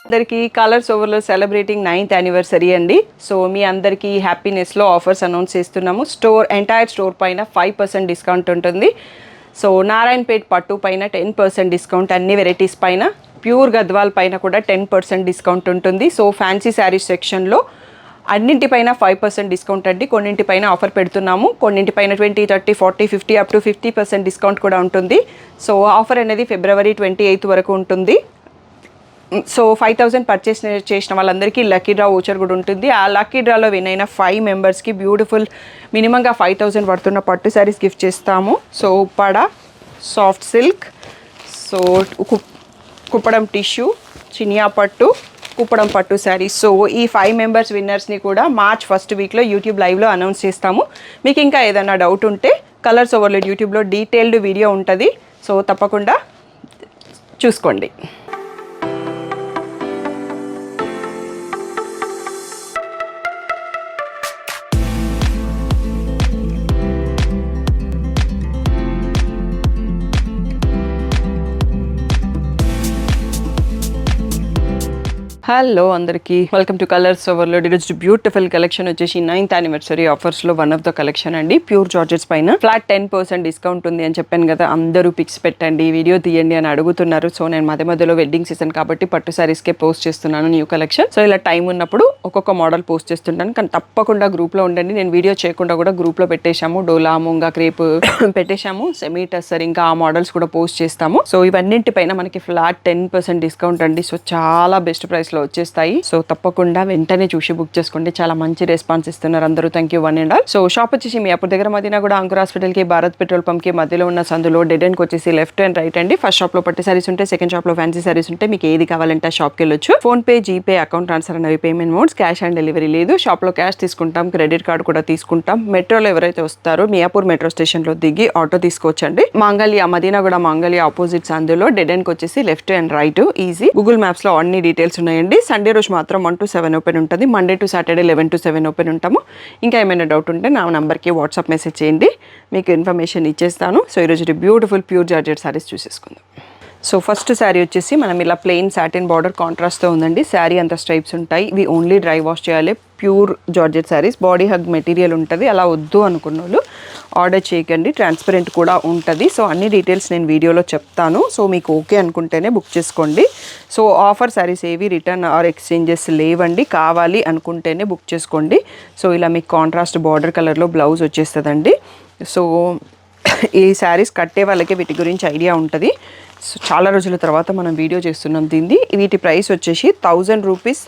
అందరికీ కలర్స్ ఓవర్లో celebrating 9th anniversary అండి. సో మీ అందరికీ హ్యాపీనెస్లో ఆఫర్స్ అనౌన్స్ చేస్తున్నాము. ఎంటైర్ స్టోర్ పైన 5% డిస్కౌంట్ ఉంటుంది. సో నారాయణపేట్ పట్టు పైన 10% డిస్కౌంట్, అన్ని వెరైటీస్ పైన, ప్యూర్ గద్వాల్ పైన కూడా 10% డిస్కౌంట్ ఉంటుంది. సో ఫ్యాన్సీ శారీస్ సెక్షన్లో అన్నింటిపైన 5% డిస్కౌంట్ అండి. కొన్నింటిపైన ఆఫర్ పెడుతున్నాము, కొన్నింటిపైన 20, 30, 40, 50 అప్ టు 50% డిస్కౌంట్ కూడా ఉంటుంది. సో ఆఫర్ అనేది February 28 వరకు ఉంటుంది. సో 5,000 పర్చేస్ చేసిన వాళ్ళందరికీ లక్కీ డ్రా ఓచర్ కూడా ఉంటుంది. ఆ లక్కీ డ్రాలో విన్ అయిన 5 మెంబర్స్కి బ్యూటిఫుల్ మినిమంగా 5,000 పడుతున్న పట్టు శారీస్ గిఫ్ట్ చేస్తాము. So Uppada, soft silk, so Kuppadam tissue, Chiniya పట్టు, కుప్పడం పట్టు శారీస్. సో ఈ 5 మెంబర్స్ విన్నర్స్ని కూడా మార్చ్ 1st వీక్లో యూట్యూబ్ లైవ్లో అనౌన్స్ చేస్తాము. మీకు ఇంకా ఏదైనా డౌట్ ఉంటే కలర్స్ ఓవర్లోడ్ యూట్యూబ్లో డీటెయిల్డ్ వీడియో ఉంటుంది. సో తప్పకుండా చూసుకోండి. హలో అందరికీ, వెల్కమ్ టు కలర్స్ ఓవర్లోడ్. ఈరోజు బ్యూటిఫుల్ కలెక్షన్ వచ్చేసి 9th యానివర్సరీ ఆఫర్స్లో వన్ ఆఫ్ ద కలెక్షన్ అండి. ప్యూర్ జార్జెట్స్ పైన ఫ్లాట్ 10% డిస్కౌంట్ ఉంది అని చెప్పాను కదా. అందరూ పిక్స్ పెట్టండి, వీడియో తీయండి అని అడుగుతున్నారు. సో నేను మధ్యలో వెడ్డింగ్ సీజన్ కాబట్టి పట్టు శారీస్కే పోస్ట్ చేస్తున్నాను న్యూ కలెక్షన్. సో ఇలా టైం ఉన్నప్పుడు ఒక్కొక్క మోడల్ పోస్ట్ చేస్తుంటాను, కానీ తప్పకుండా గ్రూప్లో ఉండండి. నేను వీడియో చేయకుండా కూడా గ్రూప్లో పెట్టేశాము. డోలా, ముంగా, క్రేప్ పెట్టేశాము, సెమీ టస్సర్, ఇంకా ఆ మోడల్స్ కూడా పోస్ట్ చేస్తాము. సో ఇవన్నింటిపైన మనకి ఫ్లాట్ 10% డిస్కౌంట్ అండి. సో చాలా బెస్ట్ ప్రైస్ వచ్చేస్తాయి. సో తప్పకుండా వెంటనే చూసి బుక్ చేసుకోండి. చాలా మంచి రెస్పాన్స్ ఇస్తున్నారు అందరూ. Thank you one and all. So shop వచ్చేసి మీ అప్పుడు దగ్గర మదీనా కూడా అంకుర్ హాస్పిటల్ కి, భారత్ పెట్రోల్ పంప్ కి మధ్యలో ఉన్న సందులో డెడ్ ఎండ్ కి వచ్చేసి లెఫ్ట్ అండ్ రైట్ అండి. ఫస్ట్ షాప్ లో పట్టు సారీస్ ఉంటాయి, సెకండ్ షాప్ లో ఫ్యాన్సీ సారీస్ ఉంటాయి. మీకు ఏది కావాలంటే షాప్ కి వెళ్ళొచ్చు. PhonePe, GPay, account transfer అనేవి payment modes. Cash on delivery లేదు. షాప్ లో క్యాష్ తీసుకుంటాం, క్రెడిట్ కార్డు కూడా తీసుకుంటాం. మెట్రోలో ఎవరైతే వస్తారో మియాపూర్ మెట్రో స్టేషన్ లో దిగి ఆటో తీసుకోవచ్చండి. మాంగళ్య, మదీనా కూడా మాంగళ్య ఆపోజిట్ సందులో డెడ్ ఎండ్ కి వచ్చేసి left and right easy. Google maps లో అన్ని డీటెయిల్స్ ఉన్నాయండి. సండే రోజు మాత్రం 1 to 7 ఓపెన్ ఉంటుంది. Monday to Saturday 11 to 7 open ఉంటాము. ఇంకా ఏమైనా డౌట్ ఉంటే నా నెంబర్కి వాట్సాప్ మెసేజ్ చేయండి, మీకు ఇన్ఫర్మేషన్ ఇచ్చేస్తాను. సో ఈరోజు బ్యూటిఫుల్ ప్యూర్ జార్జెట్ సారీస్ చూసేసుకుందాం. సో ఫస్ట్ శారీ వచ్చేసి మనం ఇలా ప్లెయిన్ సాటిన్ బార్డర్ కాంట్రాస్ట్తో ఉందండి. శారీ అంత స్ట్రైప్స్ ఉంటాయి. ఇవి ఓన్లీ డ్రై వాష్ చేయాలి. Pure georgette saris, body hug material ఉంటుంది. అలా వద్దు అనుకున్న వాళ్ళు ఆర్డర్ చేయకండి. ట్రాన్స్పరెంట్ కూడా ఉంటుంది. సో అన్ని డీటెయిల్స్ నేను వీడియోలో చెప్తాను. సో మీకు ఓకే అనుకుంటేనే బుక్ చేసుకోండి. సో ఆఫర్ శారీస్ ఏవి రిటర్న్ ఆర్ ఎక్స్చేంజెస్ లేవండి. కావాలి అనుకుంటేనే బుక్ చేసుకోండి. సో ఇలా మీకు కాంట్రాస్ట్ బార్డర్ కలర్లో బ్లౌజ్ వచ్చేస్తుందండి. సో ఈ శారీస్ కట్టే వాళ్ళకి వీటి గురించి ఐడియా ఉంటుంది. సో చాలా రోజుల తర్వాత మనం వీడియో చేస్తున్నాం దీన్ని. వీటి ప్రైస్ వచ్చేసి 1000 రూపీస్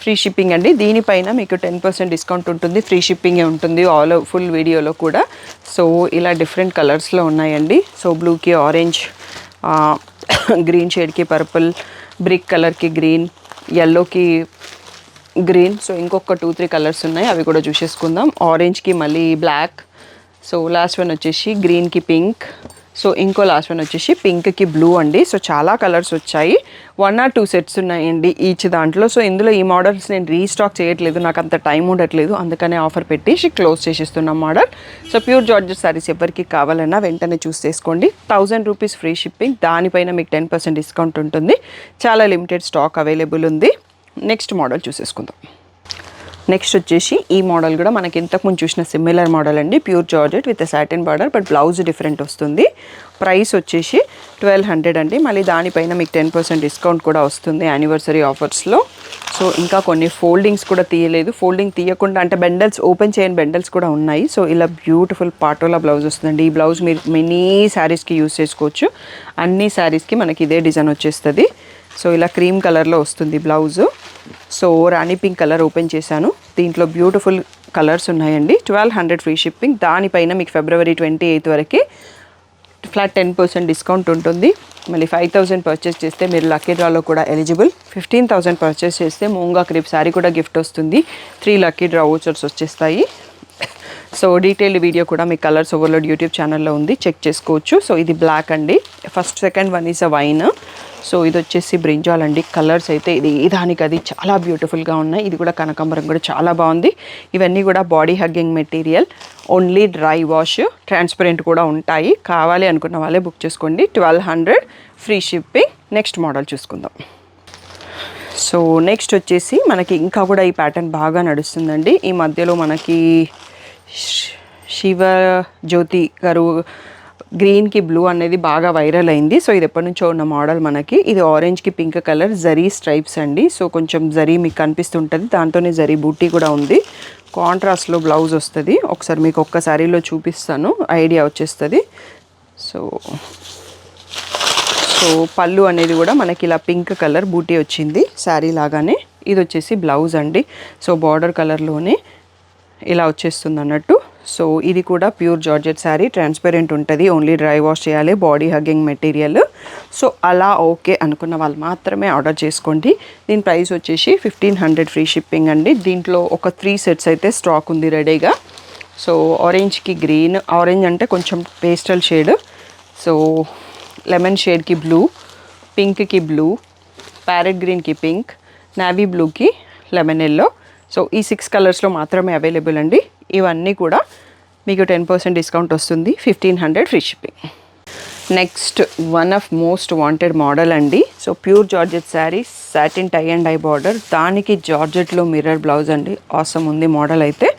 ఫ్రీ షిప్పింగ్ అండి. దీనిపైన మీకు 10% డిస్కౌంట్ ఉంటుంది. ఫ్రీ షిప్పింగే ఉంటుంది ఆల్ ఫుల్ వీడియోలో కూడా. సో ఇలా డిఫరెంట్ కలర్స్లో ఉన్నాయండి. సో బ్లూకి ఆరెంజ్, గ్రీన్ షేడ్కి పర్పుల్, బ్రిక్ కలర్కి గ్రీన్, ఎల్లోకి గ్రీన్. సో ఇంకొక 2-3 కలర్స్ ఉన్నాయి, అవి కూడా చూసేసుకుందాం. ఆరెంజ్కి మళ్ళీ బ్లాక్. సో లాస్ట్ వన్ వచ్చేసి గ్రీన్కి పింక్. సో ఇంకో లాస్ట్ వన్ వచ్చేసి పింక్కి బ్లూ అండి. సో చాలా కలర్స్ వచ్చాయి. 1 or 2 సెట్స్ ఉన్నాయండి ఈచ్ దాంట్లో. సో ఇందులో ఈ మోడల్స్ నేను రీస్టాక్ చేయట్లేదు, నాకు అంత టైం ఉండట్లేదు, అందుకనే ఆఫర్ పెట్టేసి క్లోజ్ చేసేస్తున్నాం model. So pure georgette saris ఎవరికి కావాలన్నా వెంటనే చూస్ చేసుకోండి. 1000 రూపీస్ ఫ్రీ షిప్పింగ్, దానిపైన మీకు 10% డిస్కౌంట్ ఉంటుంది. చాలా లిమిటెడ్ స్టాక్ అవైలబుల్ ఉంది. నెక్స్ట్ మోడల్ చూసేసుకుందాం. నెక్స్ట్ వచ్చేసి ఈ మోడల్ కూడా మనకి ఇంతకుముందు చూసిన సిమిలర్ మోడల్ అండి. Pure georgette with satin border, but blouse different వస్తుంది. ప్రైస్ వచ్చేసి 1200 అండి. మళ్ళీ దానిపైన మీకు 10% డిస్కౌంట్ కూడా వస్తుంది యానివర్సరీ ఆఫర్స్లో. సో ఇంకా కొన్ని ఫోల్డింగ్స్ కూడా తీయలేదు. ఫోల్డింగ్ తీయకుండా అంటే బెండల్స్, ఓపెన్ చేయని బెండల్స్ కూడా ఉన్నాయి. సో ఇలా బ్యూటిఫుల్ పాటోలా బ్లౌజ్ వస్తుందండి. ఈ బ్లౌజ్ మీరు మెనీ శారీస్కి యూస్ చేసుకోవచ్చు. అన్ని శారీస్కి మనకి ఇదే డిజైన్ వచ్చేస్తుంది. సో ఇలా క్రీమ్ కలర్లో వస్తుంది బ్లౌజు. సో రాణి పింక్ కలర్ ఓపెన్ చేశాను. దీంట్లో బ్యూటిఫుల్ కలర్స్ ఉన్నాయండి. 1200 ఫ్రీ షిప్పింగ్. దానిపైన మీకు February 28 వరకు ఫ్లాట్ 10% డిస్కౌంట్ ఉంటుంది. మళ్ళీ 5000 పర్చేస్ చేస్తే మీరు లక్కీ డ్రాలో కూడా ఎలిజిబుల్. 15,000 పర్చేస్ చేస్తే మూంగా క్రీప్ శారీ కూడా గిఫ్ట్ వస్తుంది. 3 లక్కీ డ్రా ఓచర్స్ వచ్చేస్తాయి. సో డీటెయిల్డ్ వీడియో కూడా మీ కలర్స్ ఓవర్లోడ్ యూట్యూబ్ ఛానల్లో ఉంది, చెక్ చేసుకోవచ్చు. సో ఇది బ్లాక్ అండి. First second one is a wine. So ఇది వచ్చేసి బ్రింజాల్ అండి. కలర్స్ అయితే ఇది దానికి అది చాలా బ్యూటిఫుల్గా ఉన్నాయి. ఇది కూడా కనకాంబరం కూడా చాలా బాగుంది. ఇవన్నీ కూడా body hugging material, only dry wash, transparent కూడా ఉంటాయి. కావాలి అనుకున్న వాళ్ళే బుక్ చేసుకోండి. 1200 ఫ్రీ షిప్పింగ్. నెక్స్ట్ మోడల్ చూసుకుందాం. సో నెక్స్ట్ వచ్చేసి మనకి ఇంకా కూడా ఈ ప్యాటర్న్ బాగా నడుస్తుందండి. ఈ మధ్యలో మనకి శివ జ్యోతి గారు గ్రీన్కి బ్లూ అనేది బాగా వైరల్ అయింది. సో ఇది ఎప్పటి నుంచో ఉన్న మోడల్ మనకి. ఇది ఆరెంజ్కి పింక్ కలర్ జరీ స్ట్రైప్స్ అండి. సో కొంచెం జరీ మీకు కనిపిస్తుంటుంది, దాంతోనే జరీ బూటీ కూడా ఉంది. కాంట్రాస్ట్లో బ్లౌజ్ వస్తుంది. ఒకసారి మీకు ఒక్క శారీలో చూపిస్తాను, ఐడియా వచ్చేస్తుంది. సో సో పళ్ళు అనేది కూడా మనకి ఇలా పింక్ కలర్ బూటీ వచ్చింది శారీ లాగానే. ఇది వచ్చేసి బ్లౌజ్ అండి. సో బార్డర్ కలర్లోనే ఇలా వచ్చేస్తుంది అన్నట్టు. సో ఇది కూడా ప్యూర్ జార్జెట్ శారీ, ట్రాన్స్పరెంట్ ఉంటుంది, ఓన్లీ డ్రై వాష్ చేయాలి, బాడీ హగ్గింగ్ మెటీరియల్. సో అలా ఓకే అనుకున్న వాళ్ళు మాత్రమే ఆర్డర్ చేసుకోండి. దీని ప్రైస్ వచ్చేసి 1500 ఫ్రీ షిప్పింగ్ అండి. దీంట్లో ఒక 3 సెట్స్ అయితే స్టాక్ ఉంది రెడీగా. సో ఆరెంజ్కి గ్రీన్, ఆరెంజ్ అంటే కొంచెం పేస్టల్ షేడ్, సో లెమన్ షేడ్కి బ్లూ, పింక్కి బ్లూ, ప్యారెట్ గ్రీన్కి పింక్, నావీ బ్లూకి లెమన్ ఎల్లో. సో ఈ 6 కలర్స్లో మాత్రమే అవైలబుల్ అండి. ఇవన్నీ కూడా మీకు 10% డిస్కౌంట్ వస్తుంది, 1500 free shipping. Next one of most wanted model అండి. So pure georgette sari, satin tie and dye border, దానికి జార్జెట్లో మిర్రర్ బ్లౌజ్ అండి. ఆసమ్ ఉంది మోడల్ అయితే.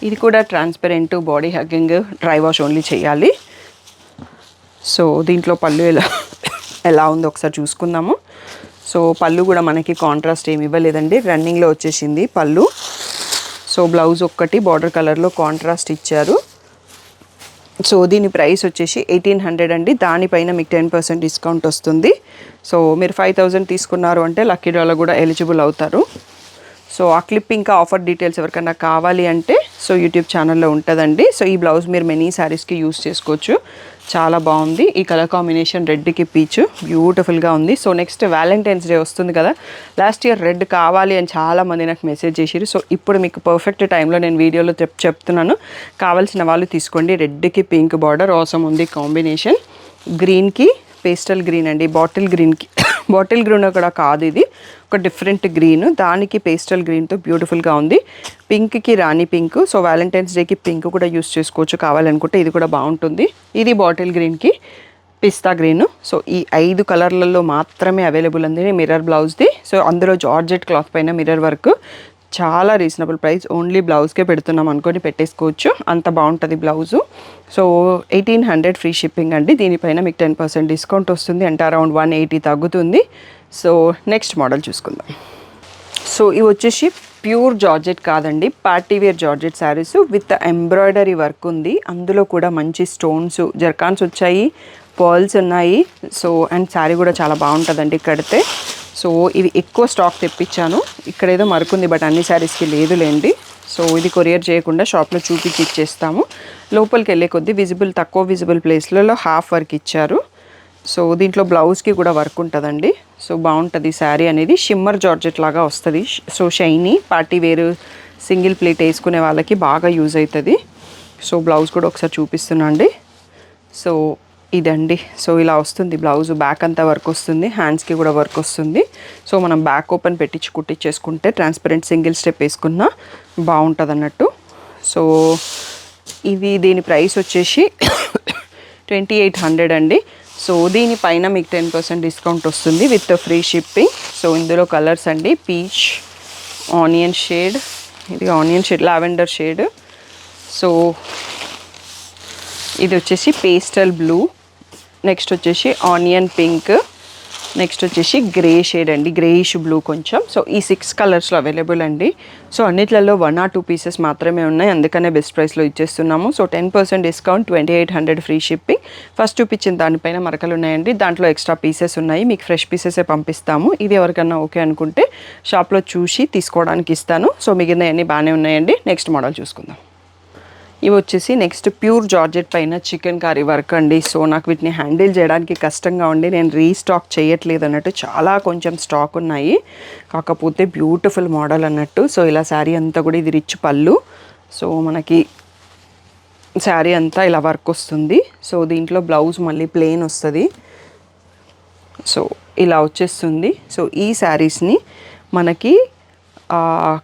ఇది కూడా transparent, body hugging, dry wash only చేయాలి. సో దీంట్లో పళ్ళు ఎలా ఉందో ఒకసారి చూసుకుందాము. సో పళ్ళు కూడా మనకి కాంట్రాస్ట్ ఏమి ఇవ్వలేదండి, రన్నింగ్లో వచ్చేసింది పళ్ళు. సో బ్లౌజ్ ఒక్కటి బార్డర్ కలర్లో కాంట్రాస్ట్ ఇచ్చారు. సో దీని ప్రైస్ వచ్చేసి 1800 అండి. దానిపైన మీకు 10% డిస్కౌంట్ వస్తుంది. సో మీరు 5000 తీసుకున్నారు అంటే లక్కీ డ్రాలో కూడా ఎలిజిబుల్ అవుతారు. సో ఆ క్లిప్ ఇంకా ఆఫర్ డీటెయిల్స్ ఎవరికైనా కావాలి అంటే సో యూట్యూబ్ ఛానల్లో ఉంటుందండి. సో ఈ బ్లౌజ్ మీరు మెనీ శారీస్కి యూస్ చేసుకోవచ్చు. చాలా బాగుంది. ఈ కలర్ కాంబినేషన్ రెడ్కి పీచ్ బ్యూటిఫుల్గా ఉంది. సో నెక్స్ట్ వ్యాలంటైన్స్ డే వస్తుంది కదా. లాస్ట్ ఇయర్ రెడ్ కావాలి అని చాలామంది నాకు మెసేజ్ చేసిరు. సో ఇప్పుడు మీకు పర్ఫెక్ట్ టైంలో నేను వీడియోలో చెప్తున్నాను, కావాల్సిన వాళ్ళు తీసుకోండి. రెడ్కి పింక్ బార్డర్ ఆసమ్ ఉంది కాంబినేషన్. గ్రీన్కి పేస్టల్ గ్రీన్ అండి, బాటిల్ గ్రీన్కి బాటిల్ గ్రీన్ కూడా కాదు, ఇది ఒక డిఫరెంట్ గ్రీన్, దానికి పేస్టల్ గ్రీన్తో బ్యూటిఫుల్గా ఉంది. పింక్కి రాణి పింక్. సో వ్యాలంటైన్స్ డేకి పింక్ కూడా యూస్ చేసుకోవచ్చు కావాలనుకుంటే, ఇది కూడా బాగుంటుంది. ఇది బాటిల్ గ్రీన్కి పిస్తా గ్రీన్. సో ఈ 5 కలర్లలో మాత్రమే అవైలబుల్ ఉంది మిర్రర్ బ్లౌజ్ది. సో అందులో జార్జెట్ క్లాత్ పైన మిర్రర్ వర్క్, చాలా రీజనబుల్ ప్రైస్, ఓన్లీ బ్లౌజ్కే పెడుతున్నాం అనుకొని పెట్టేసుకోవచ్చు, అంత బాగుంటుంది బ్లౌజు. సో 1800 ఫ్రీ షిప్పింగ్ అండి. దీనిపైన మీకు 10% డిస్కౌంట్ వస్తుంది, అంటే అరౌండ్ 180 తగ్గుతుంది. సో నెక్స్ట్ మోడల్ చూసుకుందాం. సో ఇవి వచ్చేసి ప్యూర్ జార్జెట్ కాదండి, party wear georgette saris with embroidery work ఉంది. అందులో కూడా మంచి స్టోన్స్, జర్కాన్స్ వచ్చాయి, పర్ల్స్ ఉన్నాయి. సో అండ్ శారీ కూడా చాలా బాగుంటుందండి కడితే. సో ఇవి ఎక్కువ స్టాక్ తెప్పించాను, ఇక్కడ ఏదో మరుకుంది బట్ అన్ని శారీస్కి లేదులేండి. సో ఇది కొరియర్ చేయకుండా షాప్లో చూపించి ఇచ్చేస్తాము. లోపలికి వెళ్ళే కొద్దీ తక్కువ విజిబుల్ ప్లేస్లలో హాఫ్ వర్క్ ఇచ్చారు. సో దీంట్లో బ్లౌజ్కి కూడా వర్క్ ఉంటుందండి. సో బాగుంటుంది శారీ అనేది, షిమ్మర్ జార్జెట్ లాగా వస్తుంది. సో షైనీ పార్టీ వేరు సింగిల్ ప్లేట్ వేసుకునే వాళ్ళకి బాగా యూజ్ అవుతుంది. సో బ్లౌజ్ కూడా ఒకసారి చూపిస్తున్నా అండి. సో ఇదండి. సో ఇలా వస్తుంది బ్లౌజ్, బ్యాక్ అంతా వర్క్ వస్తుంది, హ్యాండ్స్కి కూడా వర్క్ వస్తుంది. సో మనం బ్యాక్ ఓపెన్ పెట్టించి కుట్టించేసుకుంటే ట్రాన్స్పరెంట్ సింగిల్ స్టెప్ వేసుకున్నా బాగుంటుంది అన్నట్టు. సో ఇవి దీని ప్రైస్ వచ్చేసి 2800 అండి. సో దీనిపైన మీకు 10% డిస్కౌంట్ వస్తుంది విత్ ఫ్రీ షిప్పింగ్. సో ఇందులో కలర్స్ అండి, పీచ్, ఆనియన్ షేడ్, ఇది onion shade, lavender shade. So ఇది వచ్చేసి పేస్టల్ బ్లూ, నెక్స్ట్ వచ్చేసి ఆనియన్ పింక్, నెక్స్ట్ వచ్చేసి గ్రే షేడ్ అండి, గ్రేయిష్ బ్లూ కొంచెం. సో ఈ 6 కలర్స్లో అవైలబుల్ అండి. సో అన్నిట్లలో 1 or 2 పీసెస్ మాత్రమే ఉన్నాయి, అందుకనే బెస్ట్ ప్రైస్లో ఇచ్చేస్తున్నాము. So 10% discount, 2800 free shipping. First చూపించిన దానిపైన మరకలు ఉన్నాయండి, దాంట్లో ఎక్స్ట్రా పీసెస్ ఉన్నాయి, మీకు ఫ్రెష్ పీసెసే పంపిస్తాము. ఇది ఎవరికన్నా ఓకే అనుకుంటే షాప్లో చూసి తీసుకోవడానికి ఇస్తాను. సో మిగిలినవన్నీ బాగానే ఉన్నాయండి. నెక్స్ట్ మోడల్ చూసుకుందాం. ఇవి వచ్చేసి నెక్స్ట్ ప్యూర్ జార్జెట్ పైన చికెన్ కర్రీ వర్క్ అండి. సో నాకు వీటిని హ్యాండిల్ చేయడానికి కష్టంగా ఉండి నేను రీస్టాక్ చేయట్లేదు అన్నట్టు, చాలా కొంచెం స్టాక్ ఉన్నాయి, కాకపోతే బ్యూటిఫుల్ మోడల్ అన్నట్టు. సో ఇలా శారీ అంతా కూడా, ఇది రిచ్ పళ్ళు. సో మనకి శారీ అంతా ఇలా వర్క్ వస్తుంది. సో దీంట్లో బ్లౌజ్ మళ్ళీ ప్లెయిన్ వస్తుంది. సో ఇలా వచ్చేస్తుంది. సో ఈ శారీస్ని మనకి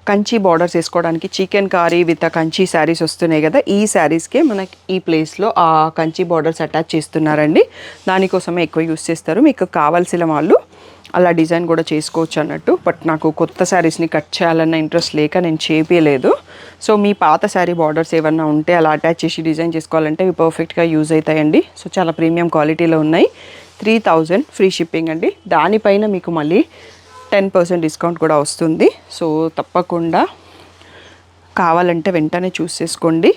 కంచి బార్డర్స్ వేసుకోవడానికి, chicken curry with Kanchi saris వస్తున్నాయి కదా, ఈ శారీస్కే మనకి ఈ ప్లేస్లో ఆ కంచి బార్డర్స్ అటాచ్ చేస్తున్నారండి. దానికోసమే ఎక్కువ యూస్ చేస్తారు. మీకు కావాల్సిన వాళ్ళు అలా డిజైన్ కూడా చేసుకోవచ్చు అన్నట్టు. బట్ నాకు కొత్త శారీస్ని కట్ చేయాలన్న ఇంట్రెస్ట్ లేక నేను చేపించలేదు. సో మీ పాత శారీ బార్డర్స్ ఏమన్నా ఉంటే అలా అటాచ్ చేసి డిజైన్ చేసుకోవాలంటే ఇవి పర్ఫెక్ట్గా యూజ్ అవుతాయండి. సో చాలా ప్రీమియం క్వాలిటీలో ఉన్నాయి. 3000 ఫ్రీ షిప్పింగ్ అండి. దానిపైన మీకు మళ్ళీ 10% డిస్కౌంట్ కూడా వస్తుంది. సో తప్పకుండా కావాలంటే వెంటనే చూస్ చేసుకోండి.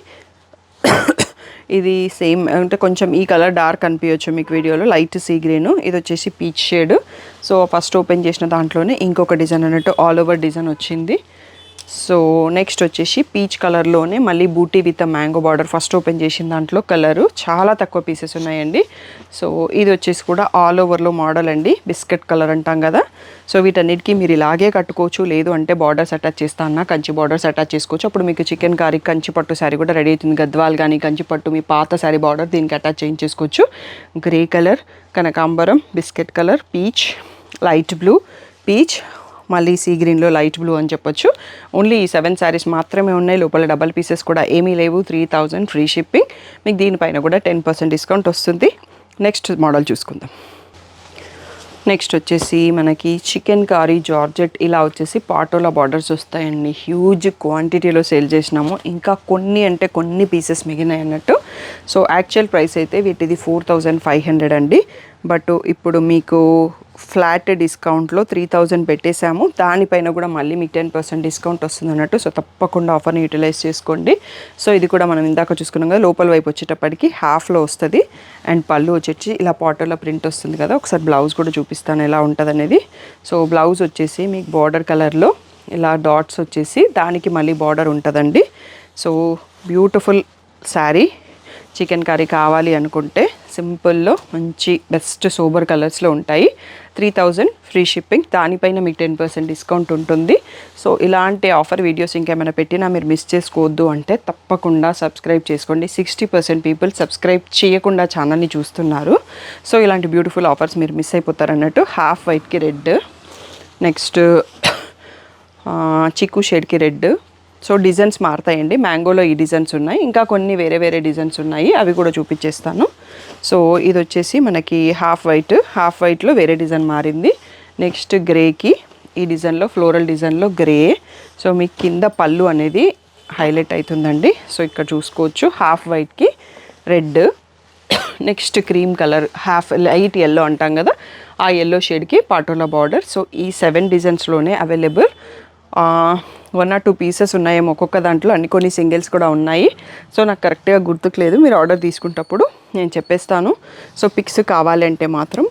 ఇది సేమ్ అంటే కొంచెం ఈ కలర్ డార్క్ అనిపించచ్చు మీకు వీడియోలో, లైట్ సీ గ్రీన్. ఇది వచ్చేసి peach shade. So first open చేసిన దాంట్లోనే ఇంకొక డిజైన్ అన్నట్టు ఆల్ ఓవర్ డిజైన్ వచ్చింది. సో నెక్స్ట్ వచ్చేసి పీచ్ కలర్లోనే మళ్ళీ బూటీ with mango border. First open చేసిన దాంట్లో కలరు చాలా తక్కువ పీసెస్ ఉన్నాయండి. సో ఇది వచ్చేసి కూడా ఆల్ ఓవర్లో మోడల్ అండి, బిస్కెట్ కలర్ అంటాం కదా. సో వీటన్నిటికీ మీరు ఇలాగే కట్టుకోవచ్చు, లేదు అంటే బార్డర్స్ అటాచ్ చేస్తా అన్న కంచి బార్డర్స్ అటాచ్ చేసుకోవచ్చు. అప్పుడు మీకు చికెన్ కర్రీ కంచి పట్టు శారీ కూడా రెడీ అవుతుంది. గద్వాల్ కానీ కంచి పట్టు మీ పాత శారీ బార్డర్ దీనికి అటాచ్ చేయించేసుకోవచ్చు. గ్రే కలర్, కనకాంబరం, biscuit colour, peach, light blue, peach, మళ్ళీ సీ గ్రీన్లో లైట్ బ్లూ అని చెప్పొచ్చు. ఓన్లీ ఈ 7 శారీస్ మాత్రమే ఉన్నాయి. లోపల డబల్ పీసెస్ కూడా ఏమీ లేవు. 3000 ఫ్రీ షిప్పింగ్. మీకు దీనిపైన కూడా 10% డిస్కౌంట్ వస్తుంది. నెక్స్ట్ మోడల్ చూసుకుందాం. నెక్స్ట్ వచ్చేసి మనకి చికెన్ కర్రీ జార్జెట్ ఇలా వచ్చేసి పాటోలా బార్డర్స్ వస్తాయండి. హ్యూజ్ క్వాంటిటీలో సేల్ చేసినాము. ఇంకా కొన్ని అంటే కొన్ని పీసెస్ మిగిలినాయి అన్నట్టు. సో యాక్చువల్ ప్రైస్ అయితే వీటిది 4500 అండి. బట్ ఇప్పుడు మీకు ఫ్లాట్ డిస్కౌంట్లో 3000 పెట్టేశాము. దానిపైన కూడా మళ్ళీ మీకు 10% డిస్కౌంట్ వస్తుంది అన్నట్టు. సో తప్పకుండా ఆఫర్ని యూటిలైజ్ చేసుకోండి. సో ఇది కూడా మనం ఇందాక చూసుకున్నాం కదా, లోపల వైపు వచ్చేటప్పటికి హాఫ్లో వస్తుంది. అండ్ పళ్ళు వచ్చేసి ఇలా పాటోలో ప్రింట్ వస్తుంది కదా. ఒకసారి బ్లౌజ్ కూడా చూపిస్తాను ఎలా ఉంటుంది అనేది. సో బ్లౌజ్ వచ్చేసి మీకు బార్డర్ కలర్లో ఇలా డాట్స్ వచ్చేసి దానికి మళ్ళీ బార్డర్ ఉంటుందండి. So beautiful sari. Chicken curry కావాలి అనుకుంటే సింపుల్లో మంచి బెస్ట్ సోబర్ కలర్స్లో ఉంటాయి. 3000 ఫ్రీ షిప్పింగ్. దానిపైన మీకు 10% డిస్కౌంట్ ఉంటుంది. సో ఇలాంటి ఆఫర్ వీడియోస్ ఇంకేమైనా పెట్టినా మీరు మిస్ చేసుకోవద్దు అంటే తప్పకుండా సబ్స్క్రైబ్ చేసుకోండి. 60% పీపుల్ సబ్స్క్రైబ్ చేయకుండా ఛానల్ని చూస్తున్నారు. సో ఇలాంటి బ్యూటిఫుల్ ఆఫర్స్ మీరు మిస్ అయిపోతారు అన్నట్టు. హాఫ్ వైట్కి రెడ్, నెక్స్ట్ చిక్కు షేడ్కి రెడ్. సో డిజైన్స్ మారుతాయండి. మ్యాంగోలో ఈ డిజైన్స్ ఉన్నాయి, ఇంకా కొన్ని వేరే వేరే డిజైన్స్ ఉన్నాయి, అవి కూడా చూపించేస్తాను. సో ఇది వచ్చేసి మనకి హాఫ్ వైట్లో వేరే డిజైన్ మారింది. నెక్స్ట్ గ్రేకి ఈ డిజైన్లో ఫ్లోరల్ డిజైన్లో గ్రే. సో మీకు కింద పళ్ళు అనేది హైలైట్ అవుతుందండి. సో ఇక్కడ చూసుకోవచ్చు హాఫ్ వైట్కి red. Next cream colour, half light yellow అంటాం కదా, ఆ ఎల్లో షేడ్కి పాటోలా బార్డర్. సో ఈ 7 డిజైన్స్లోనే అవైలబుల్. 1 or 2 పీసెస్ ఉన్నాయేమో ఒక్కొక్క దాంట్లో, కొన్ని సింగిల్స్ కూడా ఉన్నాయి. సో నాకు కరెక్ట్గా గుర్తుకులేదు. మీరు ఆర్డర్ తీసుకుంటప్పుడు నేను చెప్పేస్తాను. సో పిక్స్ కావాలంటే మాత్రం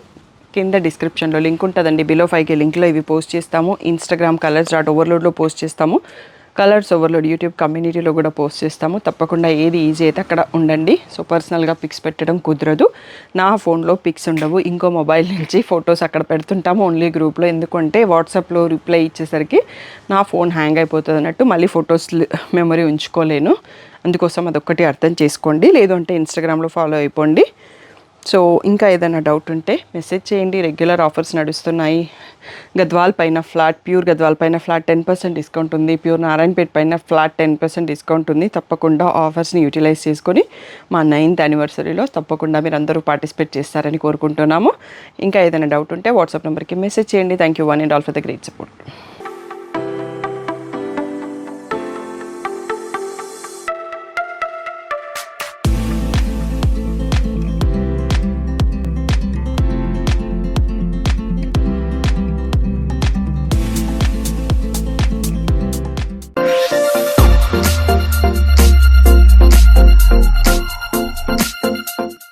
కింద డిస్క్రిప్షన్లో లింక్ ఉంటుందండి. బిలో 5K లింక్లో ఇవి పోస్ట్ చేస్తాము. ఇన్స్టాగ్రామ్ colors.overloadలో పోస్ట్ చేస్తాము. కలర్స్ ఓవర్లోడ్ యూట్యూబ్ కమ్యూనిటీలో కూడా పోస్ట్ చేస్తాము. తప్పకుండా ఏది ఈజీ అయితే అక్కడ ఉండండి. సో పర్సనల్గా పిక్స్ పెట్టడం కుదరదు. నా ఫోన్లో పిక్స్ ఉండవు, ఇంకో మొబైల్ నుంచి ఫొటోస్ అక్కడ పెడుతుంటాము ఓన్లీ గ్రూప్లో. ఎందుకంటే వాట్సాప్లో రిప్లై ఇచ్చేసరికి నా ఫోన్ హ్యాంగ్ అయిపోతుంది అన్నట్టు, మళ్ళీ ఫొటోస్ మెమరీ ఉంచుకోలేను. అందుకోసం అదొక్కటి అర్థం చేసుకోండి. లేదు అంటే ఇన్స్టాగ్రామ్లో ఫాలో అయిపోండి. సో ఇంకా ఏదైనా డౌట్ ఉంటే మెసేజ్ చేయండి. రెగ్యులర్ ఆఫర్స్ నడుస్తున్నాయి. గద్వాల్ పైన ఫ్లాట్, ప్యూర్ గద్వాల్ పైన ఫ్లాట్ 10% డిస్కౌంట్ ఉంది. ప్యూర్ నారాయణపేట పైన ఫ్లాట్ 10% డిస్కౌంట్ ఉంది. తప్పకుండా ఆఫర్స్ని యూటిలైజ్ చేసుకొని మా 9th యానివర్సరీలో తప్పకుండా మీరు అందరూ పార్టిసిపేట్ చేస్తారని కోరుకుంటున్నాము. ఇంకా ఏదైనా డౌట్ ఉంటే వాట్సాప్ నెంబర్కి మెసేజ్ చేయండి. Thank you one and all for the great support.